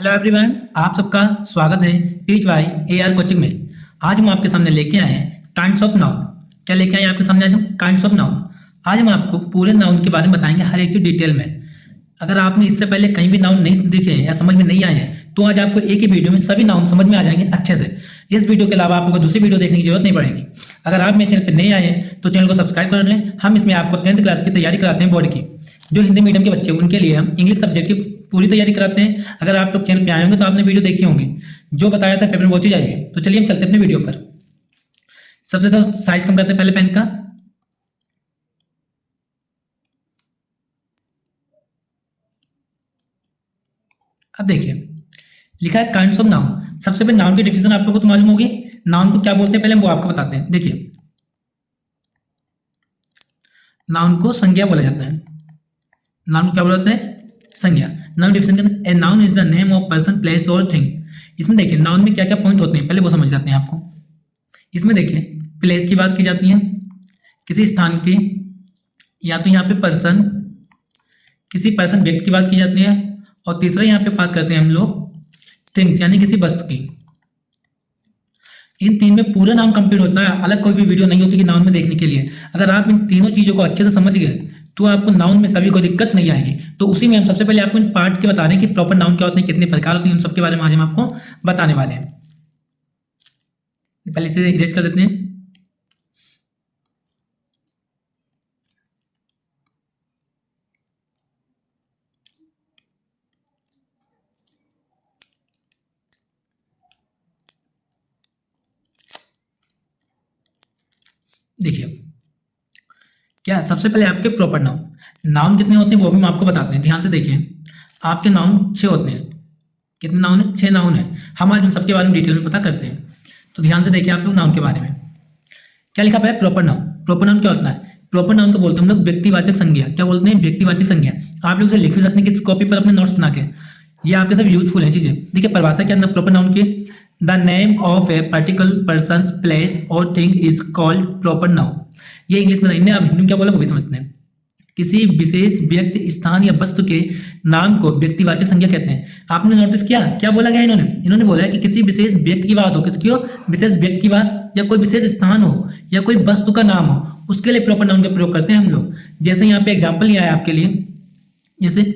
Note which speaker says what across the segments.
Speaker 1: Hello everyone, आप सबका स्वागत है टीच बाय एआर कोचिंग में। आज हम आपके सामने लेके आए हैं काइंड्स ऑफ नाउन। क्या लेके आए हैं आपके सामने आज हम? Kinds of noun. आज हम आपको पूरे नाउन के बारे में बताएंगे, हर एक चीज डिटेल में। अगर आपने इससे पहले कहीं भी नाउन नहीं दिखे हैं या समझ में नहीं आए हैं तो आज आपको एक ही वीडियो में सभी नाउन समझ में आ जाएंगे अच्छे से। इस वीडियो के अलावा आपको दूसरी वीडियो देखने की जरूरत नहीं पड़ेगी। अगर आप मेरे चैनल पर नए आए हैं तो चैनल को सब्सक्राइब कर लें। हम इसमें आपको 10th क्लास की तैयारी कराते हैं, बोर्ड की। जो हिंदी मीडियम के बच्चे हैं उनके लिए हम इंग्लिश सब्जेक्ट की पूरी तैयारी कराते हैं। अगर आप लोग चैनल पे आए होंगे तो आपने वीडियो देखी होंगी, जो बताया था पेपर में वो चीज आएगी। तो चलिए हम चलते हैं अपने वीडियो पर। सबसे तो साइज कम करते हैं पहले पेन का। अब देखिए लिखा है काइंड्स ऑफ नाउन। सबसे पहले नाउन की डिफिनेशन आप लोगों को तो मालूम होगी। नाउन को क्या बोलते हैं पहले हम वो आपको बताते हैं। देखिए, नाउन को संज्ञा बोला जाता है। नाउन को क्या बोला जाता है? संज्ञा। Noun definition, a noun is the name of person, place और थिंग। इसमें देखिए नाउन में क्या क्या पॉइंट होते हैं पहले वो समझ जाते हैं आपको। इसमें देखिए प्लेस की बात की जाती है, किसी स्थान की, या तो यहाँ पे पर्सन, किसी पर्सन व्यक्ति की बात की जाती है, और तीसरा यहाँ पे बात करते हैं हम लोग थिंग्स यानी किसी वस्तु की। इन तीन में पूरा नाउन कंप्लीट होता है, अलग कोई भी वीडियो नहीं होती कि नाउन में देखने के लिए। अगर आप इन तीनों चीजों को अच्छे से समझ गए तो आपको नाउन में कभी कोई दिक्कत नहीं आएगी। तो उसी में हम सबसे पहले आपको इन पार्ट के बता रहे हैं कि प्रॉपर नाउन क्या होते हैं, कितने प्रकार होते हैं, उन सबके बारे में आज हम आपको बताने वाले हैं। पहले इसे इरेज कर देते हैं। देखिए क्या, सबसे पहले आपके प्रॉपर नाउन। नाउन कितने होते हैं वो भी हम आपको बताते हैं, ध्यान से देखिए। आपके नाउन 6 होते हैं। कितने नाउन है? 6 नाउन है। हम आज उन सबके बारे में डिटेल में पता करते हैं। तो ध्यान से देखिए आप लोग नाउन के बारे में। क्या लिखा हुआ है? Proper noun. प्रॉपर नाउन क्या होता है? प्रॉपर नाउन को बोलते हैं हम लोग व्यक्तिवाचक संज्ञा। क्या बोलते हैं? व्यक्तिवाचक संज्ञा। आप लोग इसे लिख भी सकते हैं किस कॉपी पर अपने नोट्स बना के। ये आपके सब यूजफुल है चीजें। देखिए परिभाषा के अंदर प्रॉपर नाउन की, the name of a particular person, place और thing is called proper noun. ये इंग्लिश में नहीं, आप हिंदी में क्या बोला वो भी समझते हैं। किसी विशेष व्यक्ति, स्थान या वस्तु के नाम को व्यक्तिवाचक संज्ञा कहते हैं। आपने नोटिस किया क्या बोला गया इन्होंने बोला है कि किसी विशेष व्यक्ति की बात हो, किसकी हो? विशेष व्यक्ति की बात, या कोई विशेष स्थान हो, या कोई वस्तु का नाम हो, उसके लिए प्रॉपर नाउन का प्रयोग करते हैं हम लोग। जैसे यहाँ पे एग्जाम्पल लिया है आपके लिए, जैसे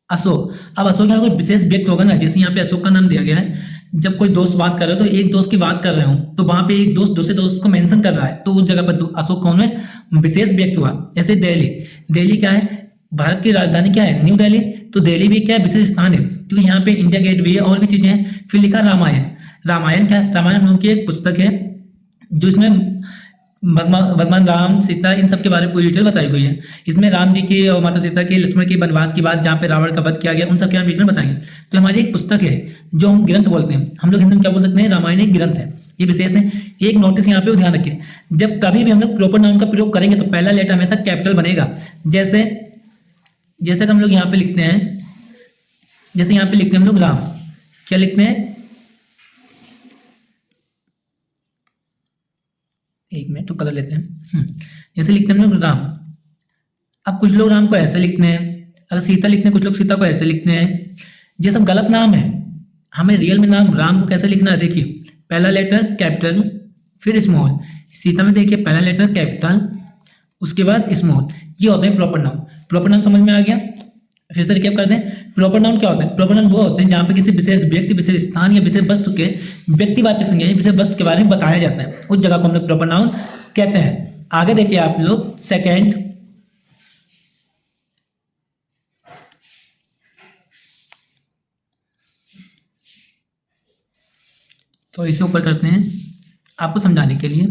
Speaker 1: अशोक। अब अशोक यहाँ कोई विशेष व्यक्ति होगा ना, जैसे यहाँ पे अशोक का नाम दिया गया है। जब कोई दोस्त बात कर रहे हो तो एक दोस्त की बात कर रहे हो तो वहां पे एक दोस्त दूसरे दोस्त को मेंशन कर रहा है, तो उस जगह पर अशोक कौन है? विशेष व्यक्ति हुआ। जैसे दिल्ली। दिल्ली क्या है? भारत की राजधानी क्या है? न्यू दिल्ली। तो दिल्ली भी क्या है? विशेष स्थान है, क्योंकि यहाँ पे इंडिया गेट भी है और भी चीजें हैं। फिर लिखा रामायण। रामायण क्या है? रामायण हम लोग की एक पुस्तक है जो इसमें भगवान राम, सीता, इन सब के बारे में पूरी डिटेल बताई गई है। इसमें राम जी की और माता सीता के, लक्ष्मण के वनवास की बात, जहाँ पे रावण का वध किया गया, उन सब के बारे में डिटेल बताएंगे। तो हमारी एक पुस्तक है जो हम ग्रंथ बोलते हैं। हम लोग हिंदी में क्या बोल सकते हैं? रामायण एक ग्रंथ है, ये विशेष है। एक नोटिस यहाँ पे ध्यान रखें, जब कभी भी हम लोग प्रॉपर नाउन का प्रयोग करेंगे तो पहला लेटर हमेशा कैपिटल बनेगा। जैसे हम लोग यहाँ पे लिखते हैं, जैसे यहाँ पे लिखते हैं हम लोग राम। क्या लिखते हैं? एक मिनट तो कलर लेते हैं। जैसे लिखते हैं हम लोग राम। अब कुछ लोग राम को ऐसे लिखते हैं, अगर सीता लिखते हैं कुछ लोग सीता को ऐसे लिखते हैं। ये सब गलत नाम है। हमें रियल में नाम राम को कैसे लिखना है? देखिए पहला लेटर कैपिटल, फिर स्मॉल। सीता में देखिए पहला लेटर कैपिटल, उसके बाद स्मॉल। ये होते हैं प्रॉपर नाउन। प्रॉपर नाउन समझ में आ गया? फिर से रिकैप करते हैं। प्रॉपर नाउन क्या होते हैं? प्रॉपर नाउन वो होते हैं जहाँ पे किसी विशेष व्यक्ति, विशेष स्थान या विशेष वस्तु के व्यक्तिवाचक संज्ञा, विशेष वस्तु के बारे में बताया जाता है, उस जगह को हम लोग प्रॉपर नाउन कहते हैं। आगे देखिए आप लोग सेकेंड। तो इसे ऊपर करते हैं आपको समझाने के लिए,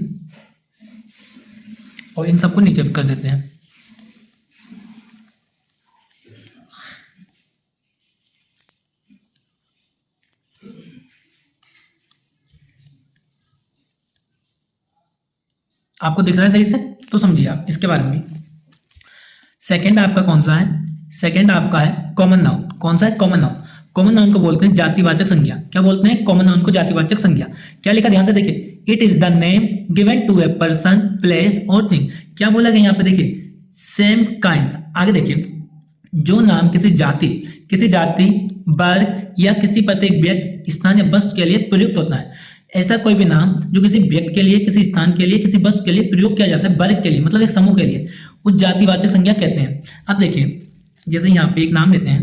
Speaker 1: और इन सबको नीचे कर देते हैं। आपको दिख रहा है सही से? तो समझिए आप इसके बारे में। सेकंड आपका कौन सा है? सेकंड आपका है कॉमन नाउन। कौन सा है? Common noun. कॉमन नाउन को बोलते हैं जातिवाचक संज्ञा। क्या बोलते हैं? कॉमन नाउन को जातिवाचक संज्ञा। क्या लिखा? ध्यान से देखिए, it is the name given to a person, place और थिंग। क्या बोला गया यहाँ पे? देखिए सेम काइंड। आगे देखिए जो नाम किसी जाति, वर्ग या किसी प्रत्येक व्यक्ति, स्थान या वस्तु के लिए प्रयुक्त होता है। ऐसा कोई भी नाम जो किसी व्यक्ति के लिए, किसी स्थान के लिए, किसी वस्तु के लिए प्रयोग किया जाता है, वर्ग के लिए मतलब एक समूह के लिए, उस जातिवाचक संज्ञा कहते हैं। अब देखिए, जैसे यहाँ पे एक नाम लेते हैं,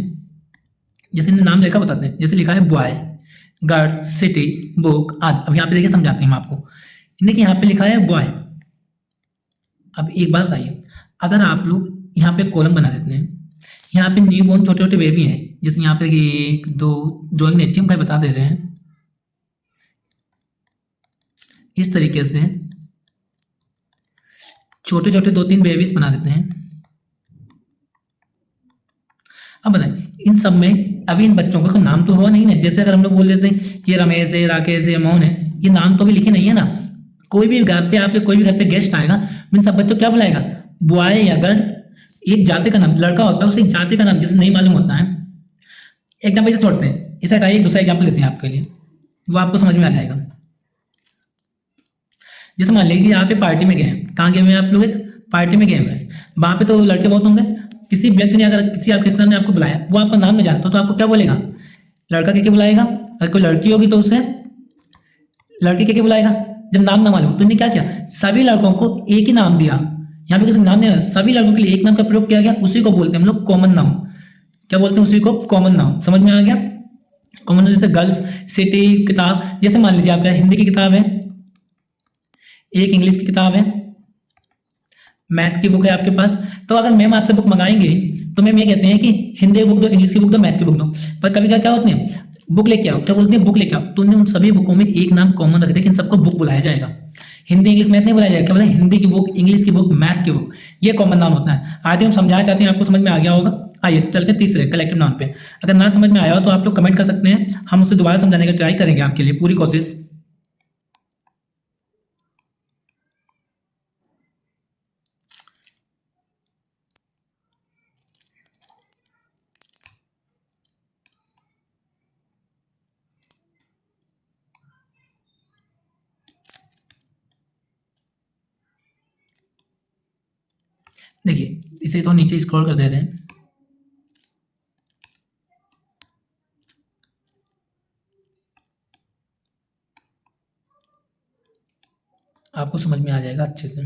Speaker 1: जैसे नाम लेकर बताते हैं, जैसे लिखा है बॉय, गर्ल, सिटी, बुक आदि। अब यहाँ पे देखिए समझाते हैं हम आपको। देखिए यहाँ पे लिखा है बॉय। अब एक बात बताइए, अगर आप लोग यहाँ पे कॉलम बना देते हैं, यहाँ पे न्यू बोर्न छोटे छोटे बेबी हैं, जैसे यहाँ पे 1 2 ड्राइंग नेचर का बता दे रहे हैं, इस तरीके से छोटे छोटे 2-3 बेबीज बना देते हैं। अब बताएं, इन सब में अभी इन बच्चों का कोई नाम तो हुआ नहीं है। जैसे अगर हम लोग बोल देते हैं ये रमेश है, राकेश है, मोहन है, ये नाम तो भी लिखे नहीं है ना। कोई भी घर पे आपके कोई भी घर पे गेस्ट आएगा, इन सब बच्चों क्या बुलाएगा, बॉय या गर्ल, एक जाति का नाम, लड़का होता है उसे एक जाति का नाम जिसे नहीं मालूम होता है। एग्जाम्पल से छोड़ते हैं, इसे हटाइए, एक दूसरा एग्जाम्पल लेते हैं आपके लिए, वो आपको समझ में आ जाएगा। जैसे मान लीजिए यहाँ पे पार्टी में गए हैं, कहाँ गए हुए हैं आप लोग, एक पार्टी में गए हुए हैं, वहां पे तो लड़के बहुत होंगे। किसी व्यक्ति ने, अगर किसी आपके रिश्तेदार ने आपको बुलाया, वो आपका नाम नहीं जानता तो आपको क्या बोलेगा, लड़का कह के बुलाएगा। अगर कोई लड़की होगी तो उसे लड़की कह के बुलाएगा। जब नाम ना मालूम तो इन्हें क्या किया, सभी लड़कों को एक ही नाम दिया। यहाँ पे किसी नाम नहीं, सभी लड़कों के लिए एक नाम का प्रयोग किया गया, उसी को बोलते हैं हम लोग कॉमन नाउन। क्या बोलते हैं, उसी को कॉमन नाउन। समझ में आ गया। कॉमन जैसे गर्ल्स, सिटी, किताब, जैसे मान लीजिए आपका हिंदी की किताब है, एक इंग्लिश की किताब है, मैथ की बुक है आपके पास। तो अगर मैम आपसे बुक मंगाएंगे तो मैम ये कहते हैं कि हिंदी की बुक दो, इंग्लिश की बुक दो, मैथ की बुक दो। पर कभी क्या होते हैं, बुक लेके आओ, क्या बोलते हैं, बुक लेके आओ। तो उन्हें उन सभी बुकों में एक नाम कॉमन रख दे कि इन सबको बुक बुलाया जाएगा। हिंदी, इंग्लिश, मैथ नहीं बुलाया जाएगा, क्या बोले, हिंदी की बुक, इंग्लिश की बुक, मैथ की बुक, ये कॉमन नाम होता है। आगे हम समझाना चाहते हैं, आपको समझ में आ गया होगा। आइए चलते हैं तीसरे कलेक्टिव नाउन पे। अगर ना समझ में आया हो तो आप लोग कमेंट कर सकते हैं, हम उसे दोबारा समझाने का ट्राई करेंगे आपके लिए, पूरी कोशिश। देखिए इसे तो नीचे स्क्रॉल कर दे रहे हैं। आपको समझ में आ जाएगा अच्छे से।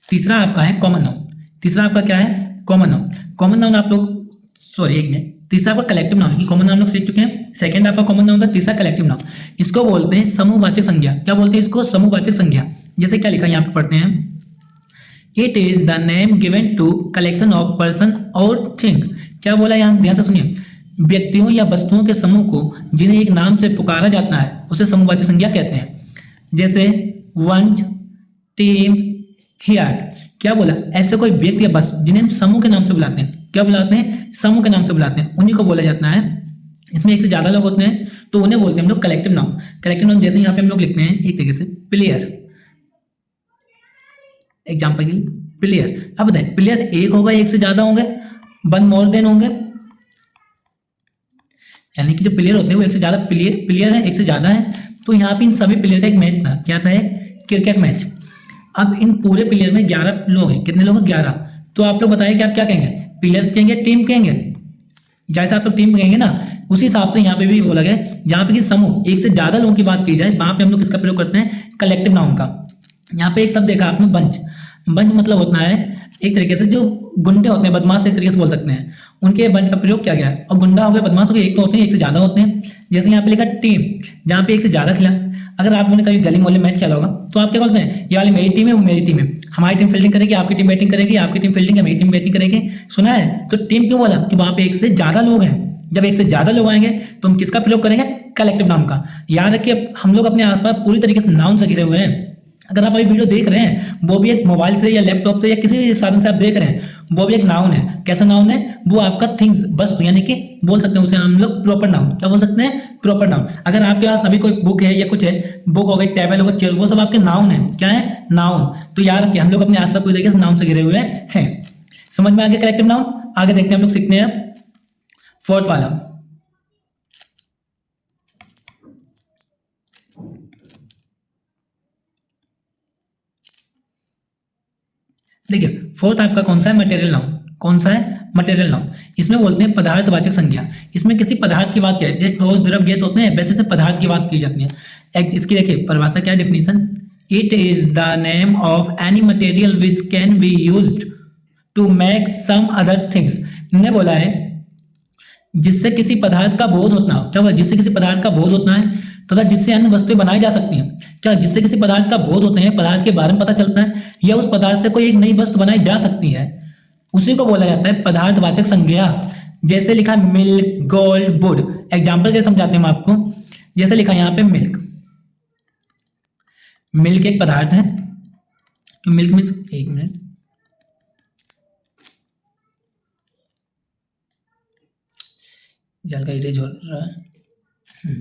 Speaker 1: तीसरा आपका है कॉमन नाउन। तीसरा आपका क्या है, कॉमन नाउन। कॉमन नाउन आप लोग, सॉरी एक मिनट, तीसरा आपका कलेक्टिव नाउन है। कॉमन नाउन लोग सीख चुके हैं। सेकंड आपका कॉमन नाउन था, तीसरा कलेक्टिव नाउन। इसको बोलते हैं समूहवाचक संज्ञा। क्या बोलते हैं इसको, समूहवाचक संज्ञा। जैसे क्या लिखा है यहाँ पे पढ़ते हैं, it is the name given to collection of person और थिंग। क्या बोला यहाँ, ध्यान से सुनिए, व्यक्तियों या वस्तुओं के समूह को जिन्हें एक नाम से पुकारा जाता है उसे समूहवाचक संज्ञा कहते हैं। जैसे वंश, टीम, हियर। क्या बोला, ऐसे कोई व्यक्ति या वस्तु जिन्हें हम समूह के नाम से बुलाते हैं। क्या बुलाते हैं, समूह के नाम से बुलाते हैं, उन्हीं को बोला जाता है। इसमें एक से ज्यादा लोग होते हैं तो उन्हें बोलते हैं हम लोग कलेक्टिव नाउन। कलेक्टिव नाउन जैसे यहाँ पे हम लोग लिखते हैं एक तरीके से प्लेयर, एग्जाम्पल के लिए प्लेयर। अब बताए, प्लेयर एक होगा, एक से ज्यादा होंगे, वन मोर देन होंगे, यानी कि जो प्लेयर होते हैं वो एक से ज्यादा प्लेयर है, एक से ज्यादा है। तो यहाँ पे इन सभी प्लेयर का एक मैच था, क्या था, क्रिकेट मैच। अब इन पूरे प्लेयर में 11 लोग हैं, कितने लोग हैं, 11। तो आप लोग बताइए कि आप क्या कहेंगे, प्लेयर्स कहेंगे, टीम कहेंगे। जैसे आप लोग टीम कहेंगे ना, उसी हिसाब से यहाँ पे भी बोला गया, जहाँ पे कि समूह एक से ज्यादा लोगों की बात की जाए वहां पे हम लोग किसका प्रयोग करते हैं, कलेक्टिव नाउन का। यहाँ पे एक शब्द देखा आपने, बंच। बंच मतलब होता है एक तरीके से जो गुंडे होते हैं, बदमाश एक तरीके से बोल सकते हैं, उनके बंच का प्रयोग किया गया है। और गुंडा हो गया, बदमाश हो गया, एक तो होते हैं, एक से ज्यादा होते हैं। जैसे यहाँ पे लिखा टीम, जहाँ पे एक से ज्यादा खिला। अगर आप लोगों ने कभी गली मोहल्ले मैच खेला होगा तो आप क्या बोलते हैं, ये वाली मेरी टीम है, वो मेरी टीम है, हमारी टीम फील्डिंग करेगी, आपकी टीम बैटिंग करेगी, आपकी टीम फील्डिंग है, मेरी टीम बैटिंग करेगी। सुना है, तो टीम क्यों बोला, कि वहां पे एक से ज्यादा लोग हैं। जब एक से ज्यादा लोग आएंगे तो हम किसका प्रयोग करेंगे, कलेक्टिव नाउन का। याद रखिए, हम लोग अपने आसपास पूरी तरीके से नाउन से घिरे हुए हैं। अगर आप अभी वीडियो देख रहे हैं, वो भी एक मोबाइल से या लैपटॉप से या किसी भी साधन से आप देख रहे हैं, वो भी एक नाउन है। कैसा नाउन है, वो आपका थिंग्स, वस्तु, यानी कि बोल सकते हैं उसे हम लोग प्रॉपर नाउन। क्या बोल सकते हैं, प्रॉपर नाउन। अगर आपके पास अभी कोई बुक है या कुछ है, बुक हो गई, टेबल हो गई, चेयर, वो सब आपके नाउन है। क्या है, नाउन। तो याद रखिए, हम लोग अपने आसपास पूरी तरीके से नाउन से घिरे हुए हैं। समझ में आ गया कलेक्टिव नाउन। आगे देखते हैं, हम लोग सीखते हैं फोर्थ वाला। देखिए फोर्थ आपका कौन सा है, मटेरियल नाउन। कौन सा है? Material noun. इसमें बोलते हैं पदार्थवाचक संज्ञा। इसमें किसी पदार्थ की बात किया है, जैसे ठोस द्रव गैस होते हैं वैसे से पदार्थ की बात की जाती है। इसकी देखिए परिभाषा क्या है, definition, it is the name of any material which can be used to make some other things. ने बोला है जिससे किसी पदार्थ का बोध होना, क्या बोला, जिससे किसी पदार्थ का बोध होता है तथा जिससे अन्य वस्तुएं बनाई जा सकती हैं। क्या जिससे किसी पदार्थ का बोध होते हैं, पदार्थ के बारे में पता चलता है या उस पदार्थ से कोई एक नई वस्तु बनाई जा सकती है, उसी को बोला जाता है पदार्थवाचक संज्ञा। जैसे लिखा मिल्क, गोल्ड, वुड। एग्जाम्पल जैसे समझाते हैं हम आपको, जैसे लिखा यहाँ पे मिल्क। मिल्क एक पदार्थ है, तो मिल्क मीन्स, एक मिनट, जल का इरेज हो रहा है।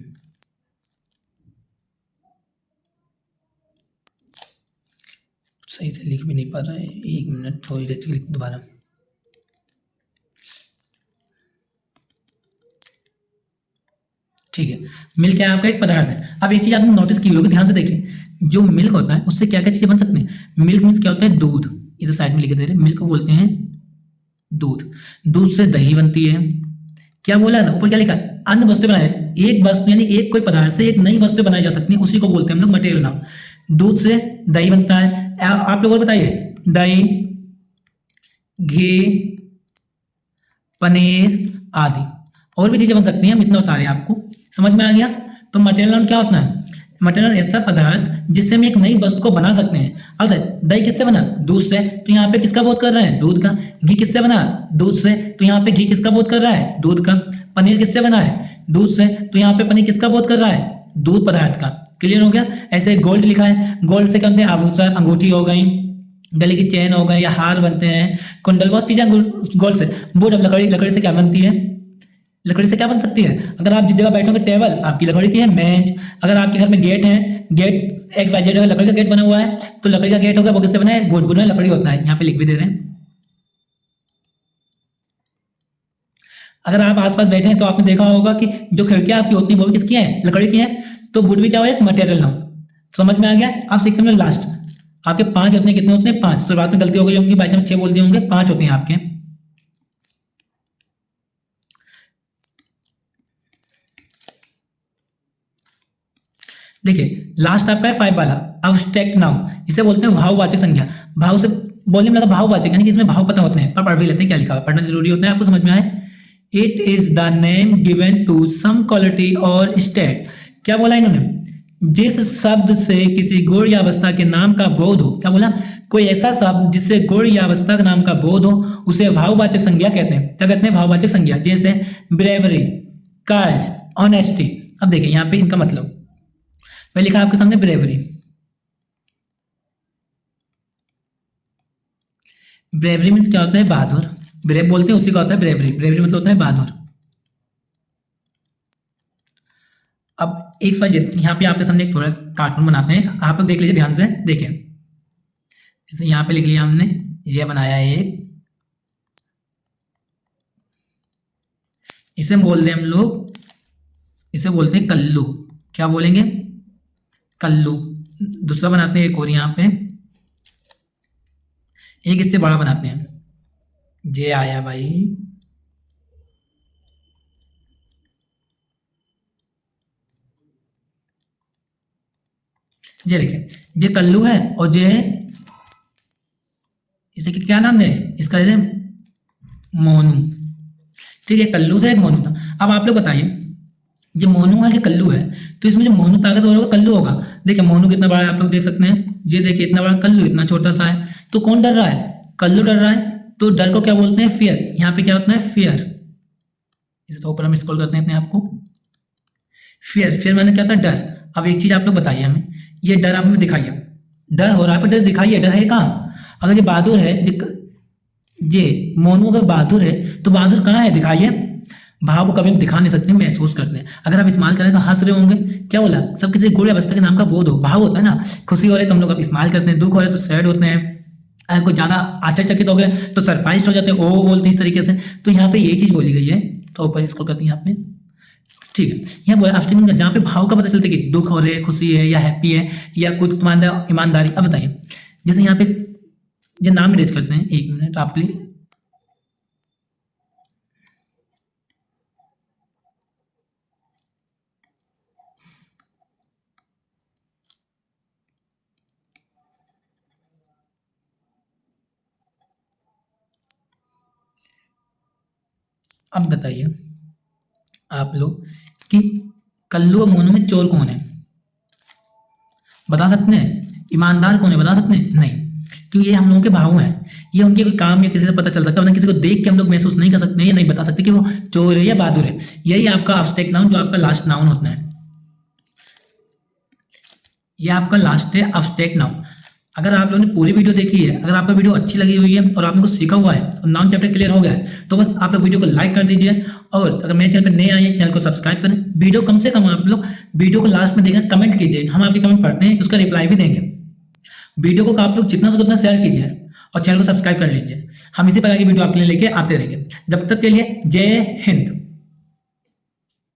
Speaker 1: सही से लिख भी नहीं पा रहा है, एक मिनट, थोड़ी देर लिख दोबारा। ठीक है, मिल्क है आपका एक पदार्थ है। अब एक चीज आपने नोटिस की होगी, ध्यान से देखिए, जो मिल्क होता है उससे क्या क्या चीजें बन सकती हैं। मिल्क मीन्स क्या होता है, दूध। इधर साइड में लिखे दे रहे, मिल्क को बोलते हैं दूध। दूध से दही बनती है। क्या बोला था ऊपर, क्या लिखा है, अन्य वस्तु बनाए, एक वस्तु यानी एक कोई पदार्थ से एक नई वस्तु बनाई जा सकती है, उसी को बोलते हैं हम लोग मटेरियल नाउन। दूध से दही बनता है। आप लोग और बताइए, दही, घी, पनीर आदि और भी चीजें बन सकती हैं, हम इतना बता रहे हैं आपको, समझ में आ गया। तो मटेरियल नाउन क्या होता है, मटेरियल ऐसा पदार्थ जिससे हम एक नई वस्तु को बना सकते हैं। अब दही किससे बना, दूध से, तो यहाँ पे किसका बोध कर रहा है, दूध का। घी किससे बना, दूध से, तो यहाँ पे घी किसका बोध कर रहा है, दूध का। पनीर किससे बना है, दूध से, तो यहाँ पे पनीर किसका बोध कर रहा है, दूध पदार्थ का। क्लियर हो गया। ऐसे गोल्ड लिखा है, गोल्ड से क्या बनते हैं, आभूषण, अंगूठी हो गई, गले की चेन हो गए या हार बनते हैं, कुंडल, बहुत चीजें गोल्ड से। वुड, अब लकड़ी, लकड़ी से क्या बनती है, लकड़ी से क्या बन सकती है, अगर आप जिस जगह बैठोगे टेबल आपकी लकड़ी की है, मेज। अगर आपके घर में गेट है, गेट एक्स वाई जेड अगर लकड़ी का गेट बना हुआ है तो लकड़ी का गेट होगा, वो किससे बना है, वुड, वुड में लकड़ी होता है, यहाँ पे लिख भी दे रहे हैं। अगर आप आसपास बैठे हैं तो आपने देखा होगा कि जो खिड़कियां आपकी होती है वो भी किसकी है, लकड़ी की है। तो वुड भी क्या हो, एक मटेरियल नाउन। समझ में आ गया। आप सीखते हैं लास्ट, आपके 5 होते हैं, कितने होते हैं, 5। शुरुआत में गलती हो गई होंगी, बाई चांस 6 बोल दिए होंगे, 5 होते हैं आपके। देखिए लास्ट आपका है 5 वाला, अब्स्ट्रैक्ट नाउन। इसे बोलते हैं भाववाचक संज्ञा। भाव से बोलने में लगा भाववाचक, यानी कि इसमें भाव पता होते हैं, पर पढ़ भी लेते हैं क्या लिखा है, पढ़ना जरूरी होता है, आपको समझ में आए। It is the name given to some quality और स्टेट। क्या बोला इन्होंने, जिस शब्द से किसी गुण या अवस्था के नाम का बोध हो। क्या बोला, कोई ऐसा शब्द जिससे गुण या अवस्था के नाम का बोध हो उसे भाववाचक संज्ञा कहते हैं। क्या कहते हैं, भाववाचक संज्ञा। जैसे ब्रेवरी, कर्ज, ऑनेस्टी। अब देखिए यहाँ पे इनका मतलब, मैं लिखा आपके सामने ब्रेवरी। ब्रेवरी मीन्स क्या होता है, बहादुर। ब्रेव बोलते हैं उसी का होता है ब्रेवरी। ब्रेवरी मतलब होता है बहादुर। अब एक बार यहाँ पे आपके सामने एक थोड़ा कार्टून बनाते हैं, आप लोग देख लीजिए ध्यान से। देखिए जैसे यहाँ पे लिख लिया हमने, ये बनाया है एक, इसे बोल दें हम लोग, इसे बोलते हैं कल्लू। क्या बोलेंगे, कल्लू। दूसरा बनाते हैं एक और, यहाँ पे एक इससे बड़ा बनाते हैं, ये आया भाई, ये देखिए, ये कल्लू है और ये है, इसे क्या नाम है, इसका है मोनू। ठीक है, कल्लू था एक मोनू था। अब आप लोग बताइए, जो मोनू है, जो कल्लू है, तो इसमें जो मोनू ताकतवर होगा कल्लू होगा। देखिए मोनू कितना बड़ा है, आप लोग देख सकते हैं, ये देखिए इतना बड़ा, कल्लू इतना छोटा सा है। तो कौन डर रहा है, कल्लू डर रहा है। तो डर को क्या बोलते हैं, फियर। यहाँ पे क्या होता है, फियर। इसे तो ऊपर हम स्क्रॉल करते हैं अपने आप को, फियर। फियर मैंने क्या था, डर। अब एक चीज आप लोग बताइए हमें, ये डर आप हमें दिखाइए, डर हो रहा है, डर दिखाइए, डर है कहाँ। अगर ये बहादुर है, ये मोनू अगर बहादुर है तो बहादुर कहाँ है, दिखाइए। भाव को कभी दिखा नहीं सकते, महसूस करते हैं। अगर आप इस्तेमाल करें तो हंस रहे होंगे। क्या बोला, सब किसी गुण अवस्था के नाम का बोध हो, भाव होता है ना। खुशी हो रही है तो हम लोग अब इस्तेमाल करते हैं, दुख हो रहा है तो सैड होते हैं, अगर कुछ ज्यादा आश्चर्यचकित हो गए तो सरप्राइज हो जाते हैं, ओ बोलते हैं इस तरीके से। तो यहाँ पे यही चीज बोली गई है, तो ऊपर इसको करते हैं यहाँ पे। ठीक है, यहाँ बोला आफ्टरनून, जहाँ पे भाव का पता चलता है कि दुख हो रहे है, खुशी है या हैप्पी है या कुछ ईमानदारी। अब बताइए, जैसे यहाँ पे जो नाम रेज करते हैं, एक मिनट आपके लिए, अब बताइए आप लोग कि कल्लू और मोनू में चोर कौन है? बता सकते हैं? ईमानदार कौन है? बता सकते हैं? नहीं, क्योंकि ये हम लोगों के भाव हैं। ये उनके कोई काम या किसी से पता चल सकता है, वरना किसी को देख के हम लोग महसूस नहीं कर सकते, ये नहीं बता सकते कि वो चोर है या बहादुर है। यही आपका अब्स्ट्रैक्ट नाउन, जो आपका लास्ट नाउन होता है। ये आपका लास्ट है अब्स्ट्रैक्ट नाउन। अगर आप लोगों ने पूरी वीडियो देखी है, अगर आपको वीडियो अच्छी लगी हुई है और आपने कुछ सीखा हुआ है और नाउन चैप्टर क्लियर हो गया है, तो बस आप लोग वीडियो को लाइक कर दीजिए। और अगर मेरे चैनल पर नए आए हैं, चैनल को सब्सक्राइब करें। वीडियो कम से कम आप लोग वीडियो को लास्ट में देखना, कमेंट कीजिए, हम आपके कमेंट पढ़ते हैं, उसका रिप्लाई भी देंगे। वीडियो को आप लोग जितना से उतना शेयर कीजिए और चैनल को सब्सक्राइब कर लीजिए। हम इसी प्रकार की वीडियो आपके लिए लेके आते रहेंगे। जब तक के लिए जय हिंद।